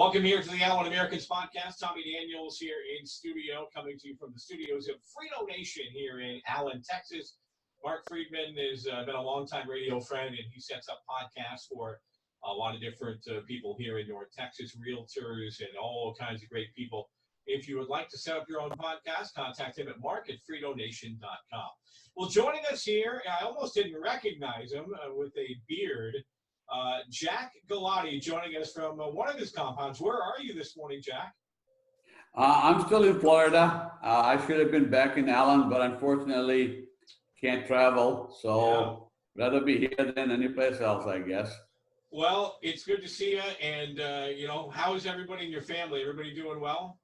Welcome here to the Allen Americans podcast. Tommy Daniels here in studio, coming to you from the studios of Frito Nation here in Allen, Texas. Mark Friedman has been a longtime radio friend, and he sets up podcasts for a lot of different people here in North Texas, realtors and all kinds of great people. If you would like to set up your own podcast, contact him at mark@fritonation.com. Well, joining us here, I almost didn't recognize him with a beard. Jack Gulati joining us from one of his compounds. Where are you this morning, Jack? I'm still in Florida. I should have been back in Allen, but unfortunately can't travel. So rather be here than any place else, I guess. Well, it's good to see you. And, how is everybody in your family? Everybody doing well?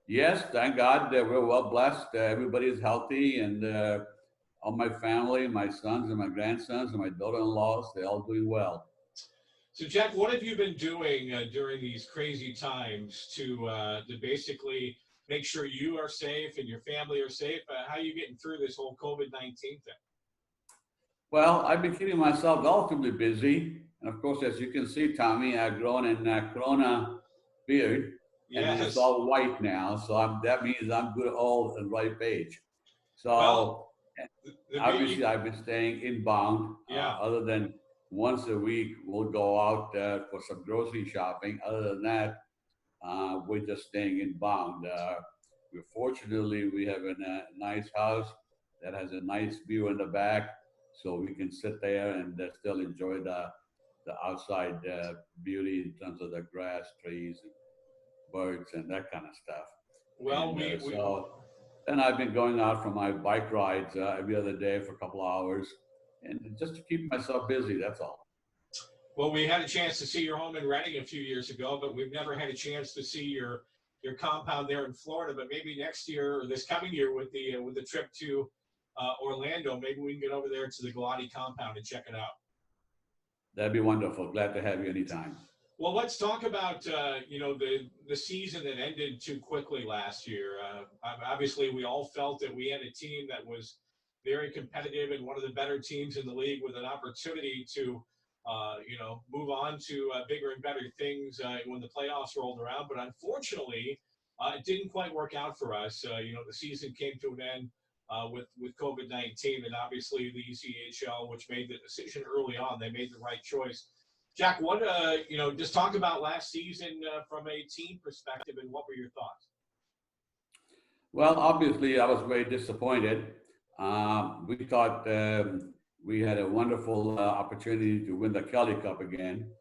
Yes, thank God. We're well blessed. Everybody is healthy, and all my family, my sons and my grandsons and my daughter-in-laws, they're all doing well. So, Jack, what have you been doing during these crazy times to basically make sure you are safe and your family are safe? How are you getting through this whole COVID-19 thing? Well, I've been keeping myself relatively busy. And of course, as you can see, Tommy, I've grown in Corona beard. Yes. And it's all white now. So that means I'm good, old, and ripe age. So obviously, I've been staying inbound. Other than once a week, we'll go out for some grocery shopping. Other than that, we're just staying inbound. Fortunately, we have a nice house that has a nice view in the back, so we can sit there and still enjoy the outside beauty in terms of the grass, trees, and birds, and that kind of stuff. Well, then I've been going out for my bike rides every other day for a couple of hours, and just to keep myself busy, that's all. Well, we had a chance to see your home in Reading a few years ago, but we've never had a chance to see your compound there in Florida. But maybe next year or this coming year with the trip to Orlando, maybe we can get over there to the Gulati compound and check it out. That'd be wonderful. Glad to have you anytime. Well, let's talk about the season that ended too quickly last year. Obviously, we all felt that we had a team that was very competitive and one of the better teams in the league with an opportunity to move on to bigger and better things when the playoffs rolled around. But unfortunately, it didn't quite work out for us. The season came to an end with COVID-19, and obviously the ECHL, which made the decision early on, they made the right choice. Jack, what just talk about last season from a team perspective, and what were your thoughts? Well, obviously, I was very disappointed. We thought we had a wonderful opportunity to win the Kelly Cup again.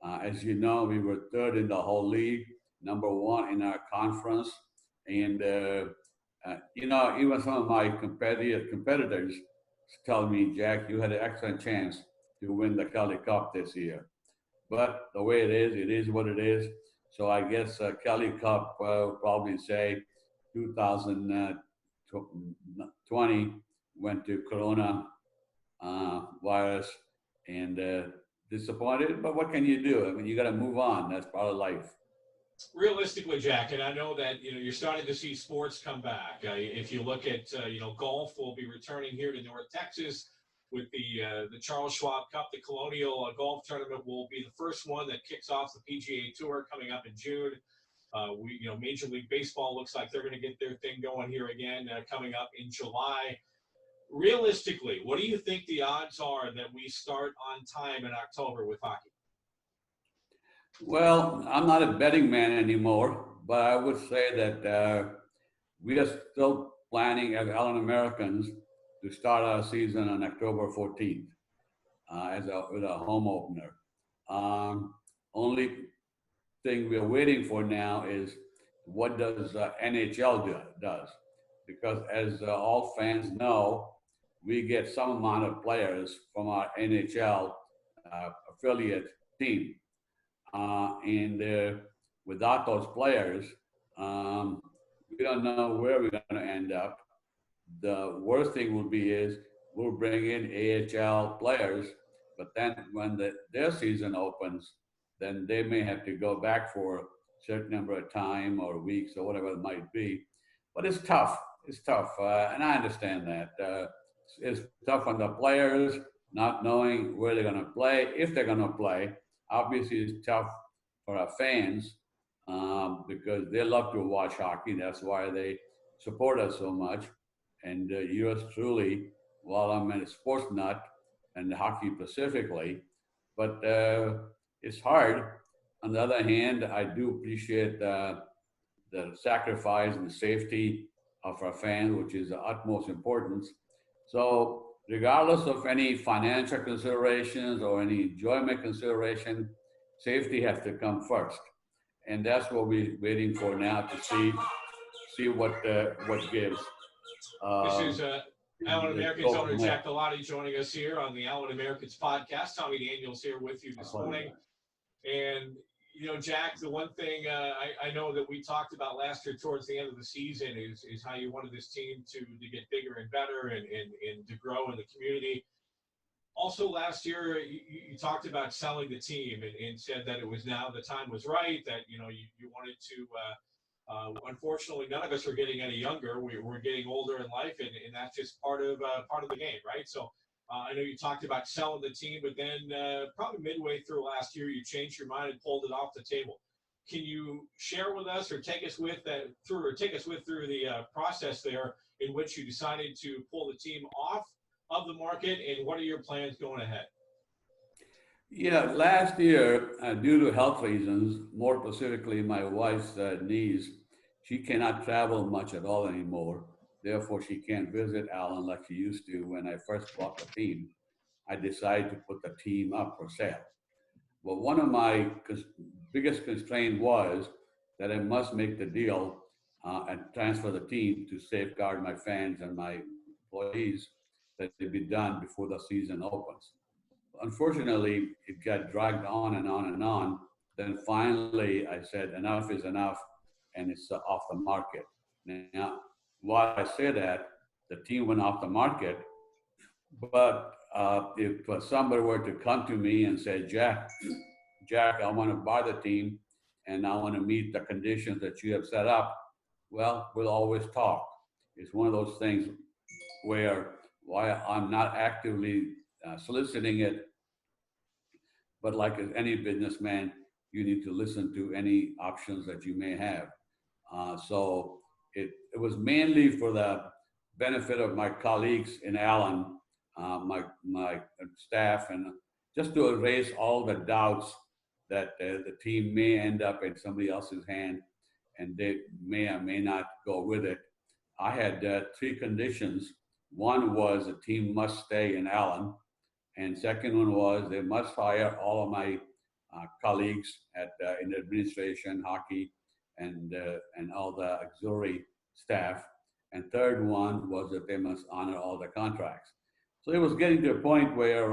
As you know, we were third in the whole league, number one in our conference, and even some of my competitors tell me, Jack, you had an excellent chance to win the Kelly Cup this year. But the way it is what it is. So I guess Kelly Cup will probably say 2020 went to Corona virus, and disappointed. But what can you do? I mean, you got to move on. That's part of life. Realistically, Jack, and I know that you're starting to see sports come back. If you look at golf will be returning here to North Texas with the Charles Schwab Cup. The Colonial Golf Tournament will be the first one that kicks off the PGA Tour coming up in June. Major League Baseball looks like they're going to get their thing going here again coming up in July. Realistically, what do you think the odds are that we start on time in October with hockey? Well, I'm not a betting man anymore, but I would say that we are still planning as Allen Americans to start our season on October 14th with a home opener. Only thing we're waiting for now is what does NHL does, because as all fans know, we get some amount of players from our NHL affiliate team, and without those players, we don't know where we're going to end up. The worst thing will be is we'll bring in AHL players, but then when their season opens, then they may have to go back for a certain number of time or weeks or whatever it might be. But it's tough. It's tough, and I understand that. It's tough on the players, not knowing where they're going to play, if they're going to play. Obviously, it's tough for our fans because they love to watch hockey. That's why they support us so much. And yours truly, while I'm a sports nut and hockey specifically, but it's hard. On the other hand, I do appreciate the sacrifice and the safety of our fans, which is the utmost importance. So, regardless of any financial considerations or any enjoyment consideration, safety has to come first, and that's what we're waiting for now to see what gives. This Um, is Allen let's Americans go owner from there. Jack Gulati joining us here on the Allen Americans podcast. Tommy Daniels here with you this morning. And, you know, Jack, the one thing I know that we talked about last year towards the end of the season is how you wanted this team to get bigger and better and to grow in the community. Also, last year, you talked about selling the team and said that it was now the time was right, that, you know, you wanted to unfortunately, none of us are getting any younger. We're getting older in life, and that's just part of the game, right? So I know you talked about selling the team, but then probably midway through last year, you changed your mind and pulled it off the table. Can you share with us, or take us with through the process there in which you decided to pull the team off of the market, and what are your plans going ahead? Yeah, last year, due to health reasons, more specifically my wife's niece, she cannot travel much at all anymore. Therefore, she can't visit Alan like she used to when I first bought the team. I decided to put the team up for sale. Well, one of my biggest constraint was that I must make the deal and transfer the team to safeguard my fans and my employees that it be done before the season opens. Unfortunately, it got dragged on and on and on. Then finally, I said, enough is enough, and it's off the market. Now, while I say that, the team went off the market, but if somebody were to come to me and say, Jack, I want to buy the team and I want to meet the conditions that you have set up, well, we'll always talk. It's one of those things where why I'm not actively soliciting it, but like any businessman, you need to listen to any options that you may have. So it was mainly for the benefit of my colleagues in Allen, my staff, and just to erase all the doubts that the team may end up in somebody else's hand and they may or may not go with it. I had three conditions. One was the team must stay in Allen, and second one was they must hire all of my colleagues in administration, hockey, and all the auxiliary staff. And third one was that they must honor all the contracts. So it was getting to a point where,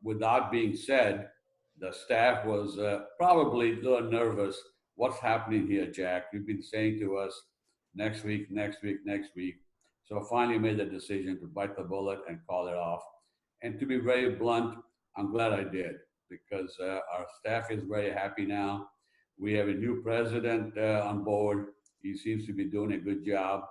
without being said, the staff was probably a little nervous. What's happening here, Jack? You've been saying to us next week, next week, next week. So I finally made the decision to bite the bullet and call it off. And to be very blunt, I'm glad I did because our staff is very happy now. We have a new president on board. He seems to be doing a good job.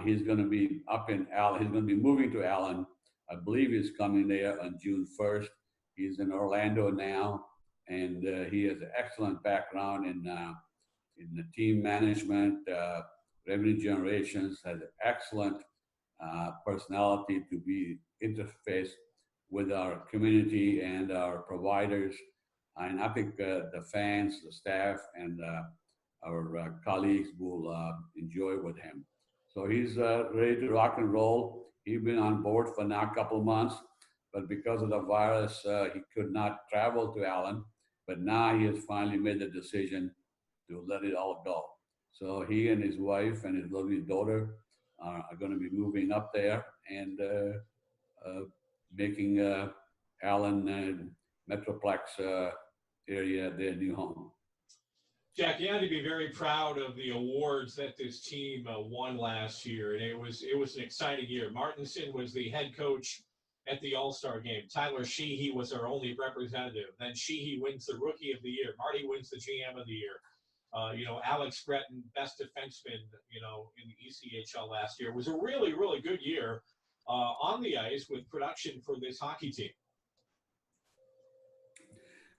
He's going to be up in Allen. He's going to be moving to Allen. I believe he's coming there on June 1st. He's in Orlando now, and he has an excellent background in the team management, revenue generations, has an excellent personality to be interface with our community and our providers. And I think the fans, the staff, and our colleagues will enjoy with him. So he's ready to rock and roll. He's been on board for now a couple of months, but because of the virus, he could not travel to Allen. But now he has finally made the decision to let it all go. So he and his wife and his lovely daughter are going to be moving up there and making Allen Metroplex area their new home. Jack, you had to be very proud of the awards that this team won last year, and it was an exciting year. Martinson was the head coach at the All-Star game. Tyler Sheehy was our only representative. Then Sheehy wins the Rookie of the Year. Marty wins the GM of the Year. Alex Breton, best defenseman, in the ECHL last year. It was a really, really good year on the ice with production for this hockey team.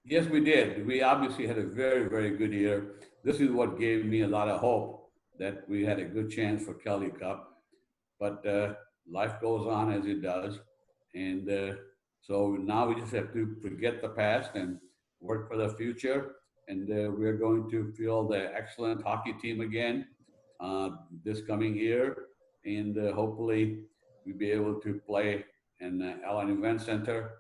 Yes, we did. We obviously had a very, very good year. This is what gave me a lot of hope that we had a good chance for Kelly Cup. But life goes on as it does. And so now we just have to forget the past and work for the future. And we're going to field the excellent hockey team again this coming year. And hopefully we'll be able to play in the Allen Event Center.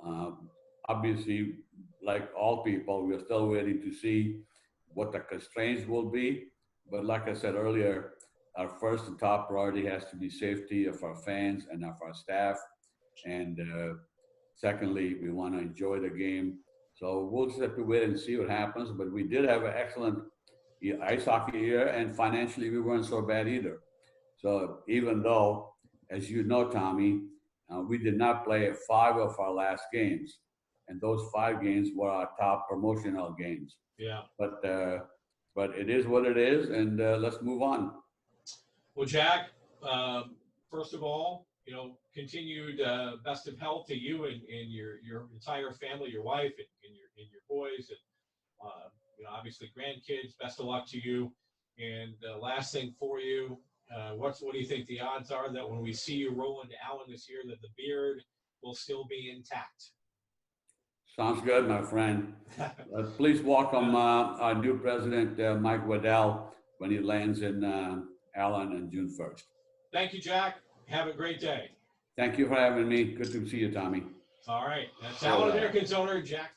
Um, Obviously, like all people, we're still waiting to see what the constraints will be. But like I said earlier, our first and top priority has to be safety of our fans and of our staff. And secondly, we want to enjoy the game. So we'll just have to wait and see what happens. But we did have an excellent ice hockey year, and financially, we weren't so bad either. So even though, as you know, Tommy, we did not play 5 of our last games, and those 5 games were our top promotional games. Yeah. But it is what it is, and let's move on. Well, Jack, first of all, continued best of health to you and your entire family, your wife and your boys, and obviously grandkids. Best of luck to you. And last thing for you, what do you think the odds are that when we see you rolling to Allen this year, that the beard will still be intact? Sounds good, my friend. Please welcome our new president, Mike Waddell, when he lands in Allen on June 1st. Thank you, Jack. Have a great day. Thank you for having me. Good to see you, Tommy. All right. That's Allen Americans owner Jack